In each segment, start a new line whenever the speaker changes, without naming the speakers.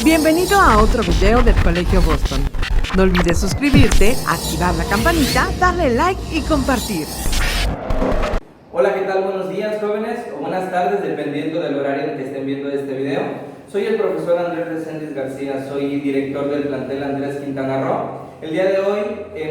Bienvenido a otro video del Colegio Boston. No olvides suscribirte, activar la campanita, darle like y compartir.
Hola, ¿qué tal? Buenos días, jóvenes, o buenas tardes, dependiendo del horario en que estén viendo este video. Soy el profesor Andrés Reséndiz García, soy director del plantel Andrés Quintana Roo. El día de hoy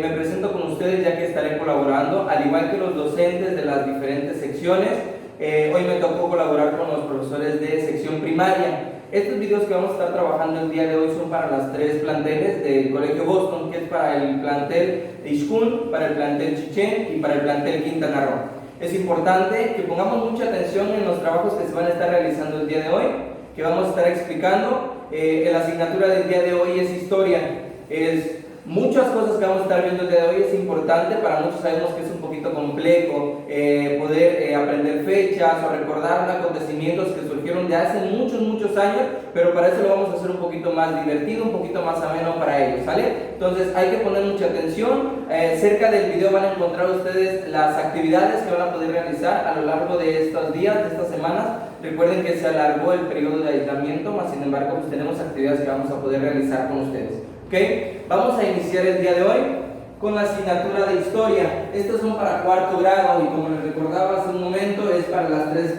me presento con ustedes ya que estaré colaborando, al igual que los docentes de las diferentes secciones. Hoy me tocó colaborar con los profesores de sección primaria. Estos videos que vamos a estar trabajando el día de hoy son para las tres planteles del Colegio Boston, que es para el plantel Ixcún, para el plantel Chichén y para el plantel Quintana Roo. Es importante que pongamos mucha atención en los trabajos que se van a estar realizando el día de hoy, que vamos a estar explicando. La asignatura del día de hoy es historia. Muchas cosas que vamos a estar viendo el día de hoy es importante, para muchos sabemos que es un poquito complejo poder aprender fechas o recordar acontecimientos que surgieron de hace muchos años, pero para eso lo vamos a hacer un poquito más divertido, un poquito más ameno para ellos, ¿sale? Entonces hay que poner mucha atención. Cerca del video van a encontrar ustedes las actividades que van a poder realizar a lo largo de estos días, de estas semanas. Recuerden que se alargó el periodo de aislamiento, mas sin embargo pues tenemos actividades que vamos a poder realizar con ustedes. ¿Okay? Vamos a iniciar el día de hoy con la asignatura de historia. Estos son para cuarto grado y, como les recordaba hace un momento, es para los tres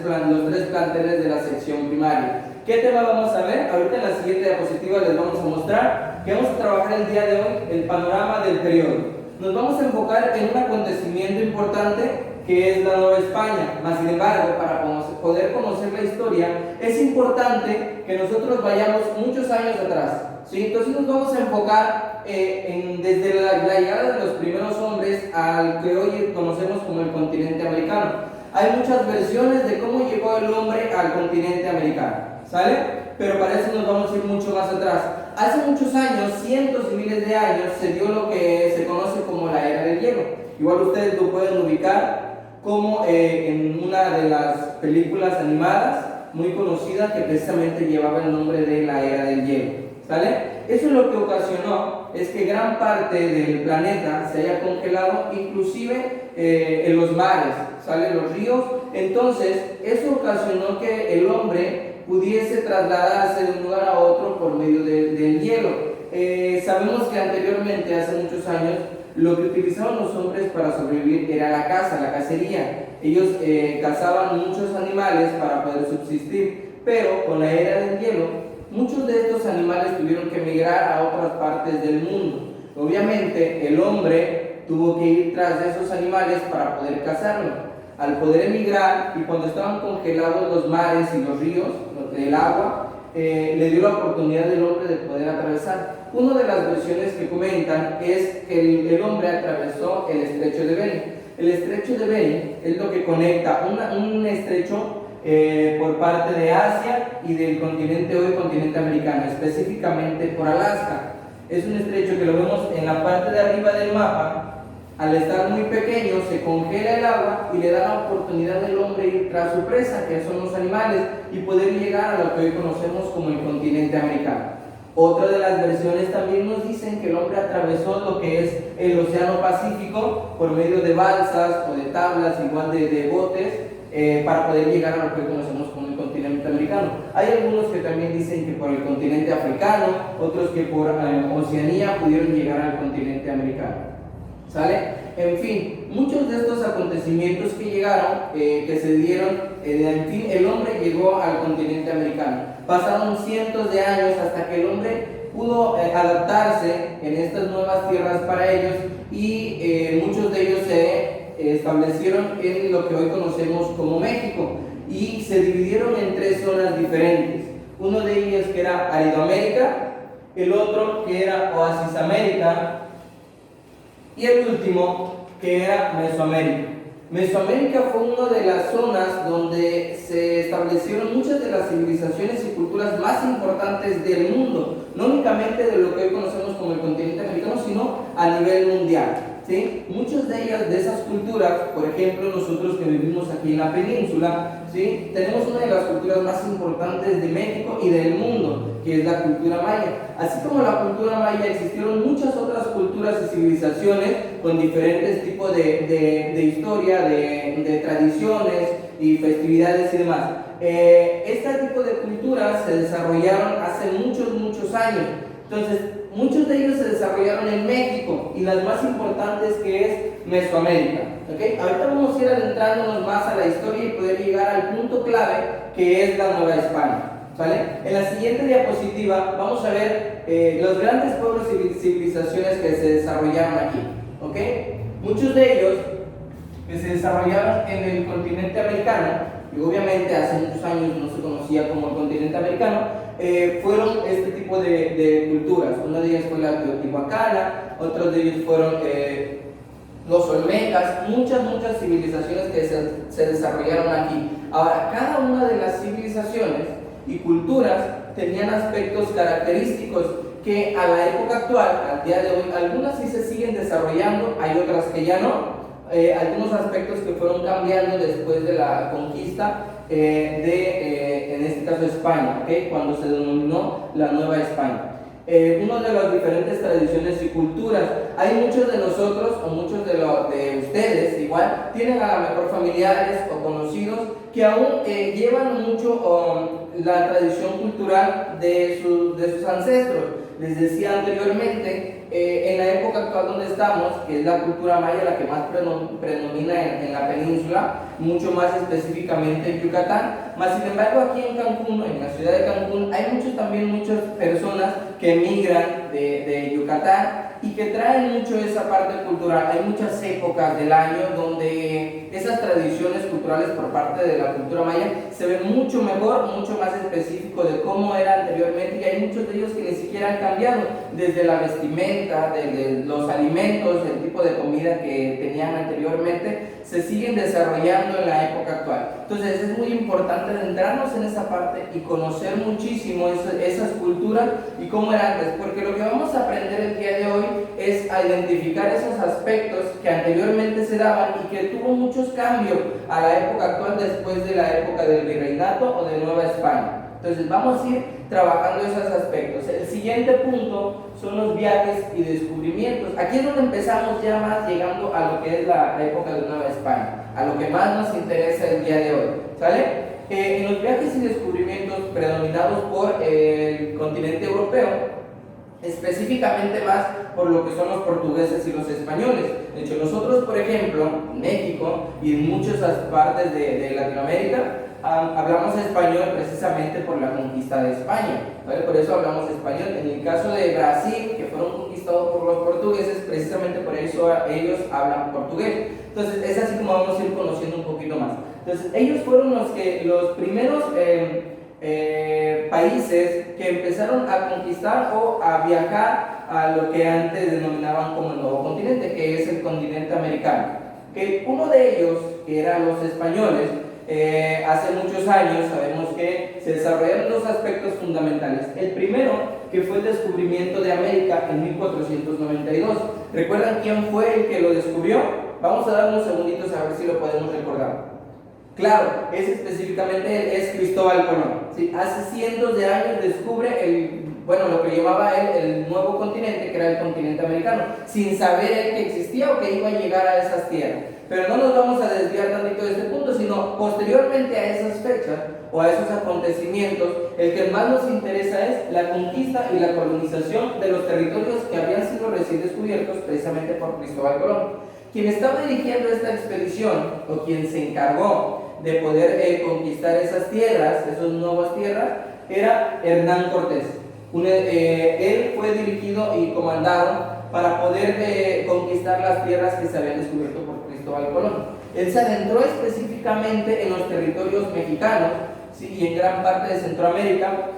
planteles de la sección primaria. ¿Qué tema vamos a ver? Ahorita en la siguiente diapositiva les vamos a mostrar que vamos a trabajar el día de hoy el panorama del periodo. Nos vamos a enfocar en un acontecimiento importante que es la Nueva España. Mas sin embargo, para poder conocer la historia, es importante que nosotros vayamos muchos años atrás, ¿sí? Entonces nos vamos a enfocar desde la llegada de los primeros hombres al que hoy conocemos como el continente americano. Hay muchas versiones de cómo llegó el hombre al continente americano, ¿sale? Pero para eso nos vamos a ir mucho más atrás. Hace muchos años, cientos y miles de años, se dio lo que se conoce como la Era del Hielo. Igual ustedes lo pueden ubicar como en una de las películas animadas muy conocida que precisamente llevaba el nombre de la Era del Hielo, ¿sale? Eso lo que ocasionó es que gran parte del planeta se haya congelado, inclusive en los mares, ¿sale? Los ríos. Entonces eso ocasionó que el hombre pudiese trasladarse de un lugar a otro por medio del hielo. Sabemos que anteriormente, hace muchos años, lo que utilizaban los hombres para sobrevivir era la caza, la cacería. Ellos cazaban muchos animales para poder subsistir, pero con la Era del Hielo, muchos de estos animales tuvieron que migrar a otras partes del mundo. Obviamente, el hombre tuvo que ir tras de esos animales para poder cazarlos. Al poder emigrar, y cuando estaban congelados los mares y los ríos, el agua, le dio la oportunidad del hombre de poder atravesar. Una de las versiones que comentan es que el hombre atravesó el estrecho de Bering. El estrecho de Bering es lo que conecta un estrecho por parte de Asia y del continente hoy, continente americano, específicamente por Alaska. Es un estrecho que lo vemos en la parte de arriba del mapa. Al estar muy pequeño se congela el agua y le da la oportunidad del hombre ir tras su presa, que son los animales, y poder llegar a lo que hoy conocemos como el continente americano. Otra de las versiones también nos dicen que el hombre atravesó lo que es el Océano Pacífico por medio de balsas o de tablas, igual de botes, para poder llegar a lo que hoy conocemos como el continente americano. Hay algunos que también dicen que por el continente africano, otros que por Oceanía pudieron llegar al continente americano, ¿sale? En fin, muchos de estos acontecimientos que llegaron, que se dieron, en fin, el hombre llegó al continente americano. Pasaron cientos de años hasta que el hombre pudo adaptarse en estas nuevas tierras para ellos, y muchos de ellos se establecieron en lo que hoy conocemos como México, y se dividieron en tres zonas diferentes. Uno de ellos que era Aridoamérica, el otro que era Oasis América, y el último que era Mesoamérica. Mesoamérica fue una de las zonas donde se establecieron muchas de las civilizaciones y culturas más importantes del mundo, no únicamente de lo que hoy conocemos como el continente americano, sino a nivel mundial, ¿sí? Muchas de ellas, de esas culturas, por ejemplo, nosotros que vivimos aquí en la península, ¿sí? Tenemos una de las culturas más importantes de México y del mundo, que es la cultura maya. Así como la cultura maya, existieron muchas otras culturas y civilizaciones con diferentes tipos de historia, de tradiciones, y festividades y demás. Este tipo de culturas se desarrollaron hace muchos años. Entonces, muchos de ellos se desarrollaron en México y las más importantes que es Mesoamérica. ¿Okay? Ahorita vamos a ir adentrándonos más a la historia y poder llegar al punto clave que es la Nueva España. ¿Vale? En la siguiente diapositiva vamos a ver los grandes pueblos y civilizaciones que se desarrollaron aquí. ¿Okay? Muchos de ellos que se desarrollaron en el continente americano, y obviamente hace muchos años no se conocía como el continente americano, fueron este tipo de culturas. Una de ellas fue la teotihuacana, otros de ellos fueron los olmecas, muchas civilizaciones que se desarrollaron aquí. Ahora, cada una de las civilizaciones y culturas tenían aspectos característicos que a la época actual, al día de hoy, algunas sí se siguen desarrollando, hay otras que ya no. Algunos aspectos que fueron cambiando después de la conquista en este caso España, ¿okay? Cuando se denominó la Nueva España. Una de las diferentes tradiciones y culturas, hay muchos de nosotros o muchos de ustedes igual tienen a lo mejor familiares o conocidos que aún llevan mucho la tradición cultural de sus ancestros. Les decía anteriormente, en la época actual donde estamos, que es la cultura maya la que más predomina en la península, mucho más específicamente en Yucatán, más sin embargo aquí en Cancún, en la ciudad de Cancún, hay muchas personas que emigran de Yucatán y que traen mucho esa parte cultural. Hay muchas épocas del año donde esas tradiciones culturales por parte de la cultura maya se ven mucho mejor, mucho más específico de cómo era anteriormente, y hay muchos de ellos que ni siquiera han cambiado, desde la vestimenta, desde los alimentos, el tipo de comida que tenían anteriormente, se siguen desarrollando en la época actual. Entonces es muy importante adentrarnos en esa parte y conocer muchísimo esas culturas y cómo eran antes, porque lo que vamos a aprender el día de hoy es a identificar esos aspectos que anteriormente se daban y que tuvo muchos cambios a la época actual después de la época del virreinato o de Nueva España. Entonces vamos a ir trabajando esos aspectos. El siguiente punto son los viajes y descubrimientos. Aquí es donde empezamos ya más llegando a lo que es la época de Nueva España, a lo que más nos interesa el día de hoy, ¿sale? En los viajes y descubrimientos predominados por el continente europeo, específicamente más por lo que son los portugueses y los españoles. De hecho, nosotros, por ejemplo, en México y en muchas partes de Latinoamérica, hablamos español precisamente por la conquista de España, ¿vale? Por eso hablamos español. En el caso de Brasil, que fueron conquistados por los portugueses, precisamente por eso ellos hablan portugués. Entonces es así como vamos a ir conociendo un poquito más. Entonces ellos fueron los primeros países que empezaron a conquistar o a viajar a lo que antes denominaban como el nuevo continente, que es el continente americano. Que uno de ellos, que eran los españoles, hace muchos años sabemos que se desarrollaron dos aspectos fundamentales. El primero, que fue el descubrimiento de América en 1492. ¿Recuerdan quién fue el que lo descubrió? Vamos a dar unos segunditos a ver si lo podemos recordar. Claro, específicamente es Cristóbal Colón. ¿Sí? Hace cientos de años descubre lo que llamaba él el nuevo continente, que era el continente americano, sin saber él que existía o que iba a llegar a esas tierras. Pero no nos vamos a desviar tantito de este punto, sino posteriormente a esas fechas o a esos acontecimientos, el que más nos interesa es la conquista y la colonización de los territorios que habían sido recién descubiertos precisamente por Cristóbal Colón. Quien estaba dirigiendo esta expedición, o quien se encargó de poder conquistar esas tierras, esas nuevas tierras, era Hernán Cortés. Él fue dirigido y comandado para poder conquistar las tierras que se habían descubierto por Cristóbal Colón. Él se adentró específicamente en los territorios mexicanos, ¿sí? Y en gran parte de Centroamérica,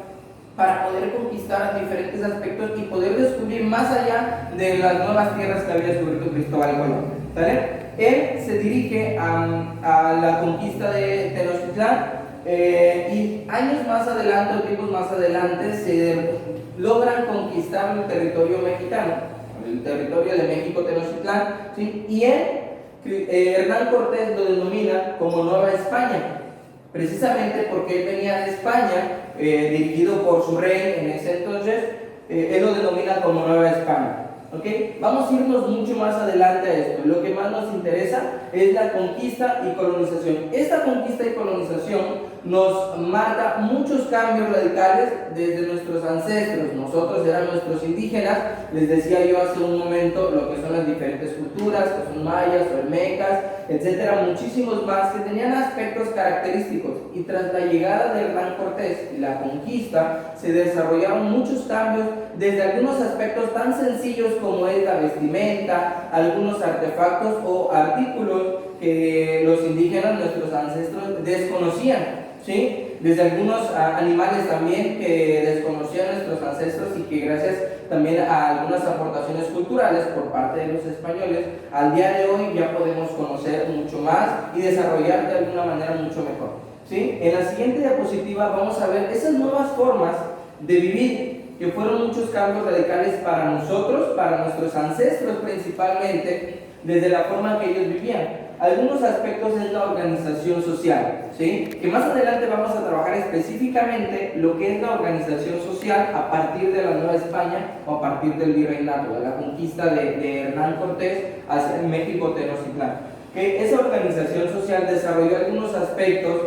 para poder conquistar diferentes aspectos y poder descubrir más allá de las nuevas tierras que había descubierto Cristóbal Colón. ¿Vale? Él se dirige a la conquista de Tenochtitlán y años más adelante o tiempos más adelante se logran conquistar el territorio mexicano, el territorio de México Tenochtitlán, ¿sí? Y Hernán Cortés lo denomina como Nueva España, precisamente porque él venía de España, dirigido por su rey en ese entonces. Él lo denomina como Nueva España. ¿ok? Vamos a irnos mucho más adelante a esto. Lo que más nos interesa es la conquista y colonización. Esta conquista y colonización nos marca muchos cambios radicales desde nuestros ancestros. Nosotros eran nuestros indígenas, les decía yo hace un momento lo que son las diferentes culturas, que son mayas, olmecas, etcétera, muchísimos más que tenían aspectos característicos, y tras la llegada de Hernán Cortés y la conquista se desarrollaron muchos cambios desde algunos aspectos tan sencillos como es la vestimenta, algunos artefactos o artículos que los indígenas, nuestros ancestros, desconocían, ¿sí? Desde algunos animales también que desconocían nuestros ancestros y que gracias también a algunas aportaciones culturales por parte de los españoles, al día de hoy ya podemos conocer mucho más y desarrollar de alguna manera mucho mejor, ¿sí? En la siguiente diapositiva vamos a ver esas nuevas formas de vivir, que fueron muchos cambios radicales para nosotros, para nuestros ancestros principalmente, desde la forma que ellos vivían. Algunos aspectos es la organización social, ¿sí? Que más adelante vamos a trabajar específicamente lo que es la organización social a partir de la Nueva España o a partir del virreinato, de la conquista de Hernán Cortés hacia México Tenochtitlán. Que esa organización social desarrolló algunos aspectos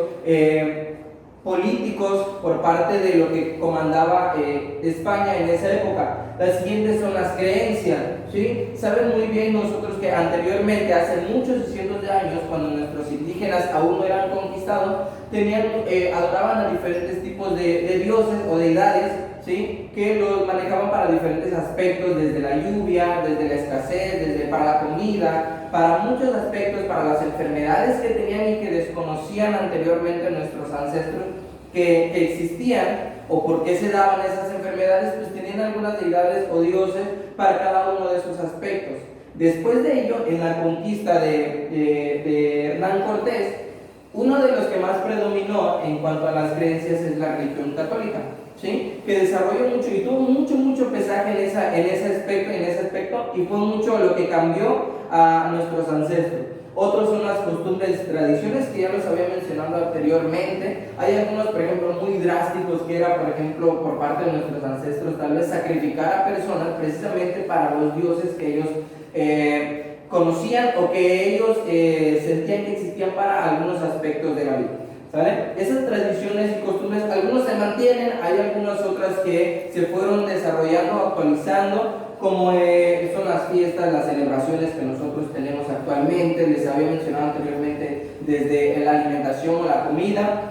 políticos por parte de lo que comandaba España en esa época. Las siguientes son las creencias, ¿sí? Saben muy bien nosotros que anteriormente, hace muchos cientos de años, cuando nuestros indígenas aún no eran conquistados, adoraban a diferentes tipos de dioses o deidades, ¿sí? Que los manejaban para diferentes aspectos, desde la lluvia, desde la escasez, para la comida, para muchos aspectos, para las enfermedades que tenían y que desconocían anteriormente nuestros ancestros que existían, o por qué se daban esas enfermedades, pues tenían algunas deidades o dioses para cada uno de esos aspectos. Después de ello, en la conquista de Hernán Cortés, uno de los que más predominó en cuanto a las creencias es la religión católica, ¿sí? Que desarrolló mucho y tuvo mucho pesaje en ese aspecto, y fue mucho lo que cambió a nuestros ancestros. Otros son las costumbres, tradiciones que ya los había mencionado anteriormente. Hay algunos, por ejemplo, muy drásticos, que era, por ejemplo, por parte de nuestros ancestros, tal vez sacrificar a personas precisamente para los dioses que ellos conocían o que ellos sentían que existían para algunos aspectos de la vida, ¿sale? Esas tradiciones y costumbres, algunos se mantienen, hay algunas otras que se fueron desarrollando, actualizando, como son las fiestas, las celebraciones que nosotros tenemos actualmente. Les había mencionado anteriormente desde la alimentación o la comida.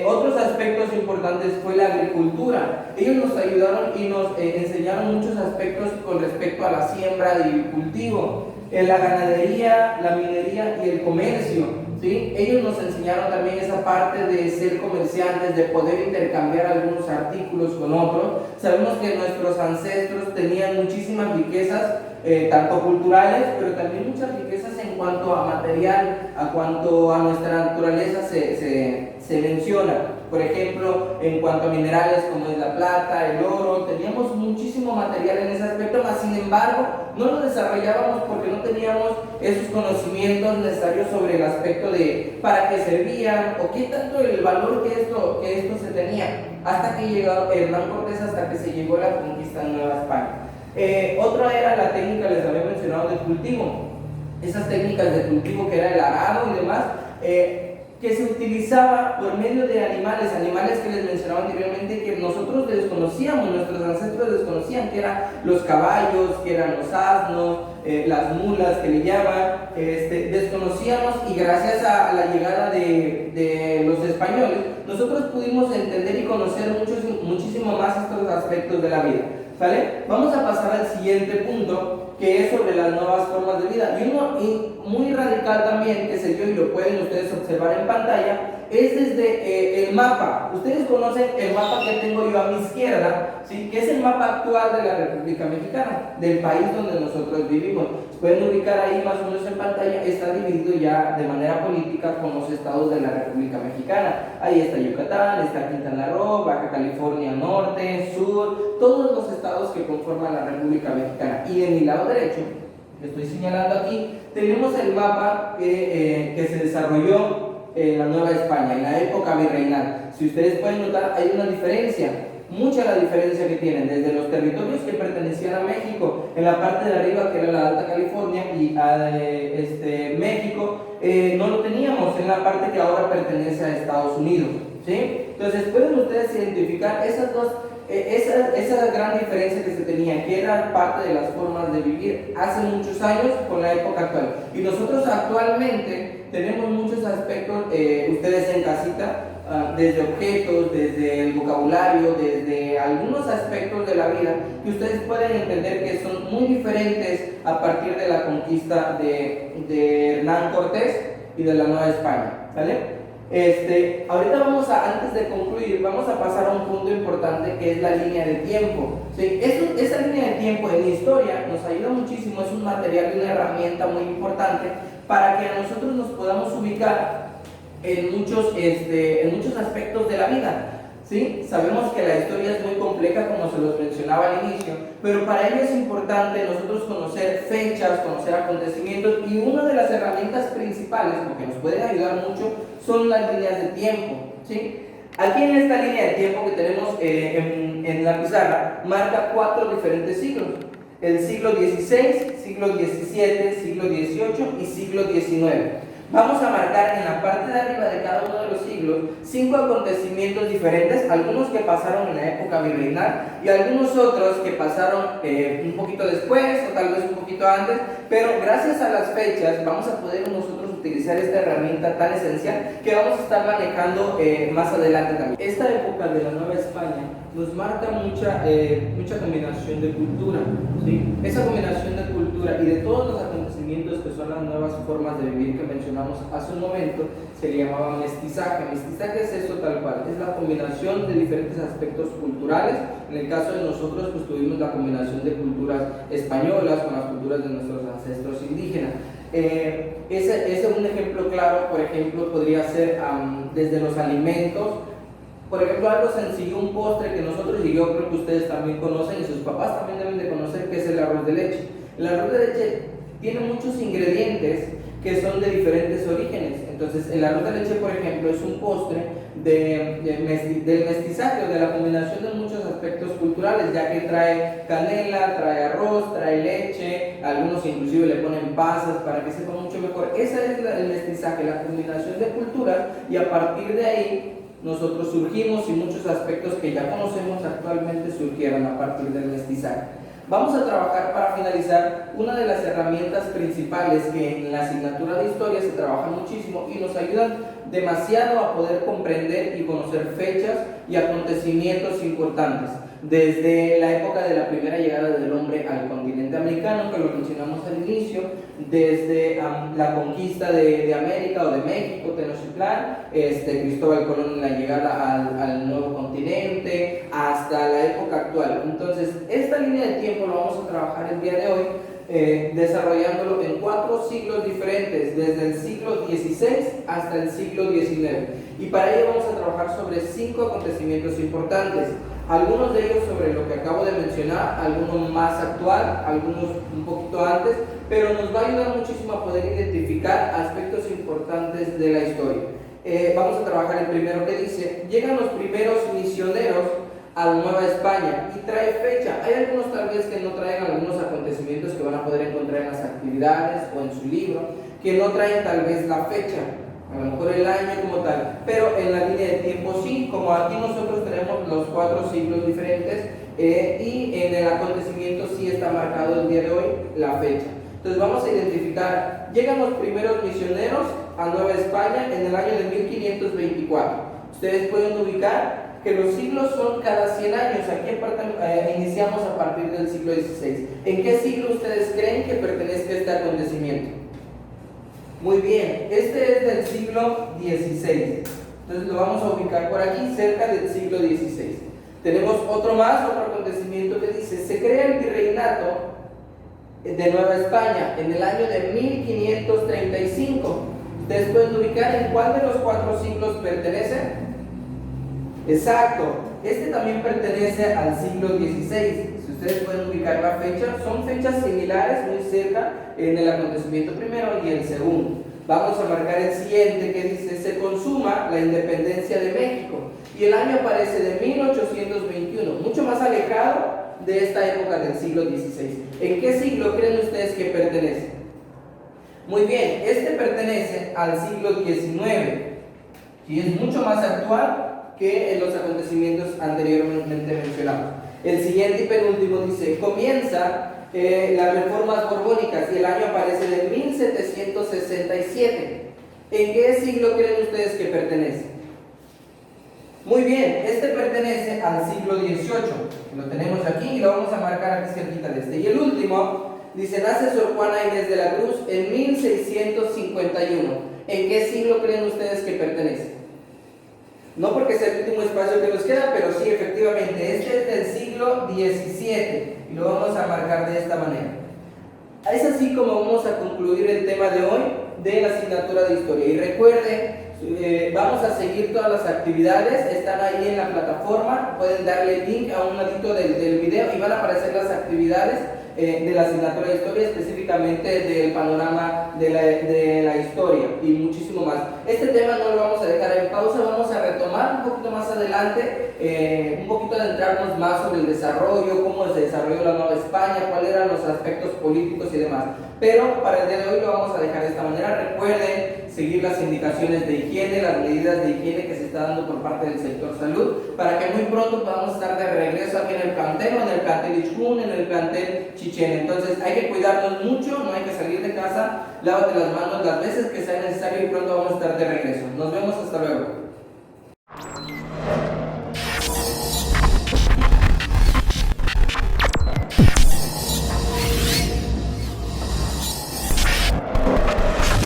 Otros aspectos importantes fue la agricultura. Ellos nos ayudaron y nos enseñaron muchos aspectos con respecto a la siembra y cultivo, la ganadería, la minería y el comercio, ¿sí? Ellos nos enseñaron también esa parte de ser comerciantes, de poder intercambiar algunos artículos con otros. Sabemos que nuestros ancestros tenían muchísimas riquezas, tanto culturales, pero también muchas riquezas en cuanto a material, a cuanto a nuestra naturaleza se menciona. Por ejemplo, en cuanto a minerales como es la plata, el oro, teníamos muchísimo material en ese aspecto, mas sin embargo no lo desarrollábamos porque no teníamos esos conocimientos necesarios sobre el aspecto de para qué servían o qué tanto el valor que esto se tenía, hasta que llegó Hernán Cortés, hasta que se llegó la conquista de Nueva España. Otra era la técnica, les había mencionado, de cultivo. Esas técnicas de cultivo que era el arado y demás, que se utilizaba por medio de animales que les mencionaba anteriormente, que nosotros desconocíamos, nuestros ancestros desconocían, que eran los caballos, que eran los asnos, las mulas que le llaman, desconocíamos, y gracias a la llegada de los españoles, nosotros pudimos entender y conocer muchísimo más estos aspectos de la vida, ¿sale? Vamos a pasar al siguiente punto, que es sobre las nuevas formas de vida, y uno muy radical también que se dio, y lo pueden ustedes observar en pantalla, es desde el mapa. Ustedes conocen el mapa que tengo yo a mi izquierda, ¿sí? Que es el mapa actual de la República Mexicana, del país donde nosotros vivimos. Pueden ubicar ahí más o menos en pantalla, está dividido ya de manera política con los estados de la República Mexicana. Ahí está Yucatán, está Quintana Roo, Baja California Norte, Sur, todos los estados que conforman la República Mexicana. Y en mi lado derecho, que estoy señalando aquí, tenemos el mapa que se desarrolló en la Nueva España, en la época virreinal. Si ustedes pueden notar, hay una diferencia. mucha la diferencia que tienen, desde los territorios que pertenecían a México, en la parte de arriba que era la Alta California, y a México no lo teníamos en la parte que ahora pertenece a Estados Unidos, ¿sí? Entonces pueden ustedes identificar esas dos, esa gran diferencia que se tenía, que era parte de las formas de vivir hace muchos años con la época actual. Y nosotros actualmente tenemos muchos aspectos, ustedes en casita, desde objetos, desde el vocabulario, desde algunos aspectos de la vida que ustedes pueden entender que son muy diferentes a partir de la conquista de Hernán Cortés y de la Nueva España, ¿vale? Ahorita antes de concluir, vamos a pasar a un punto importante que es la línea de tiempo, ¿sí? Esa línea de tiempo en historia nos ayuda muchísimo, es un material y una herramienta muy importante para que a nosotros nos podamos ubicar en muchos aspectos de la vida, ¿sí? Sabemos que la historia es muy compleja, como se los mencionaba al inicio, pero para ello es importante nosotros conocer fechas, conocer acontecimientos, y una de las herramientas principales, porque nos pueden ayudar mucho, son las líneas de tiempo, ¿sí? Aquí en esta línea de tiempo que tenemos en la pizarra, marca 4 diferentes siglos: el siglo XVI, siglo XVII, siglo XVIII y siglo XIX. Vamos a marcar en la parte de arriba de cada uno de los siglos 5 acontecimientos diferentes, algunos que pasaron en la época virreinal y algunos otros que pasaron un poquito después o tal vez un poquito antes, pero gracias a las fechas vamos a poder nosotros utilizar esta herramienta tan esencial que vamos a estar manejando más adelante también. Esta época de la Nueva España nos marca mucha combinación de cultura, ¿sí? Esa combinación de cultura y de todos los acontecimientos que son las nuevas formas de vivir que mencionamos hace un momento, se le llamaba mestizaje. Mestizaje es eso tal cual, es la combinación de diferentes aspectos culturales. En el caso de nosotros, pues tuvimos la combinación de culturas españolas con las culturas de nuestros ancestros indígenas. Ese es un ejemplo claro. Por ejemplo, podría ser desde los alimentos. Por ejemplo, algo sencillo, un postre que nosotros, y yo creo que ustedes también conocen y sus papás también deben de conocer, que es el arroz de leche. El arroz de leche tiene muchos ingredientes que son de diferentes orígenes. Entonces, el arroz de leche, por ejemplo, es un postre del mestizaje, o de la combinación de muchos aspectos culturales, ya que trae canela, trae arroz, trae leche, algunos inclusive le ponen pasas para que sepa mucho mejor. Ese es el mestizaje, la combinación de culturas, y a partir de ahí nosotros surgimos, y muchos aspectos que ya conocemos actualmente surgieron a partir del mestizaje. Vamos a trabajar, para finalizar, una de las herramientas principales que en la asignatura de historia se trabaja muchísimo y nos ayudan demasiado a poder comprender y conocer fechas y acontecimientos importantes, desde la época de la primera llegada del hombre al continente americano, que lo mencionamos al inicio, desde la conquista de América o de México, Tenochtitlán, Cristóbal Colón en la llegada al nuevo continente, hasta la época actual. Entonces, esta línea de tiempo lo vamos a trabajar el día de hoy, desarrollándolo en 4 siglos diferentes, desde el siglo XVI hasta el siglo XIX. Y para ello vamos a trabajar sobre 5 acontecimientos importantes. Algunos de ellos sobre lo que acabo de mencionar, algunos más actual, algunos un poquito antes, pero nos va a ayudar muchísimo a poder identificar aspectos importantes de la historia. Vamos a trabajar el primero, que dice: llegan los primeros misioneros a la Nueva España, y trae fecha. Hay algunos tal vez que no traen algunos acontecimientos que van a poder encontrar en las actividades o en su libro, que no traen tal vez la fecha, a lo mejor el año como tal, pero en la línea de tiempo sí, como aquí nosotros tenemos los 4 siglos diferentes, y en el acontecimiento sí está marcado el día de hoy la fecha. Entonces vamos a identificar: llegan los primeros misioneros a Nueva España en el año de 1524. Ustedes pueden ubicar que los siglos son cada 100 años. Aquí iniciamos a partir del siglo XVI. ¿En qué siglo ustedes creen que pertenezca este acontecimiento? Muy bien, este es del siglo XVI. Entonces lo vamos a ubicar por aquí, cerca del siglo XVI. Tenemos otro acontecimiento que dice: se crea el virreinato de Nueva España en el año de 1535. Ustedes pueden ubicar en cuál de los 4 siglos pertenece. Exacto, este también pertenece al siglo XVI. Si ustedes pueden ubicar la fecha, son fechas similares, muy cerca, en el acontecimiento primero y el segundo. Vamos a marcar el siguiente que dice: se consuma la independencia de México. Y el año aparece de 1821, mucho más alejado de esta época del siglo XVI. ¿En qué siglo creen ustedes que pertenece? Muy bien, este pertenece al siglo XIX y es mucho más actual que en los acontecimientos anteriormente mencionados. El siguiente y penúltimo dice: comienza las reformas borbónicas y el año aparece de 1767. ¿En qué siglo creen ustedes que pertenece? Muy bien, este pertenece al siglo XVIII. Lo tenemos aquí y lo vamos a marcar aquí cerquita de este. Y el último dice: nace Sor Juana Inés de la Cruz en 1651. ¿En qué siglo creen ustedes que pertenece? No porque sea el último espacio que nos queda, pero sí, efectivamente, este es del siglo XVII y lo vamos a marcar de esta manera. Es así como vamos a concluir el tema de hoy de la asignatura de historia. Y recuerden, vamos a seguir todas las actividades, están ahí en la plataforma, pueden darle link a un ladito del video y van a aparecer las actividades de la asignatura de historia, específicamente del panorama de la historia y muchísimo más. Este tema no lo vamos a dejar en pausa, vamos a retomar un poquito más adelante, un poquito adentrarnos más sobre el desarrollo, cómo se desarrolló la Nueva España, cuáles eran los aspectos políticos y demás. Pero para el día de hoy lo vamos a dejar de esta manera. Recuerden seguir las indicaciones de higiene, las medidas de higiene que se está dando por parte del sector salud, para que muy pronto podamos estar de regreso aquí en el plantel, en el plantel Ichjun, en el plantel Chichén. Entonces hay que cuidarnos mucho, no hay que salir de casa, lávate las manos las veces que sea necesario y pronto vamos a estar de regreso. Nos vemos, hasta luego.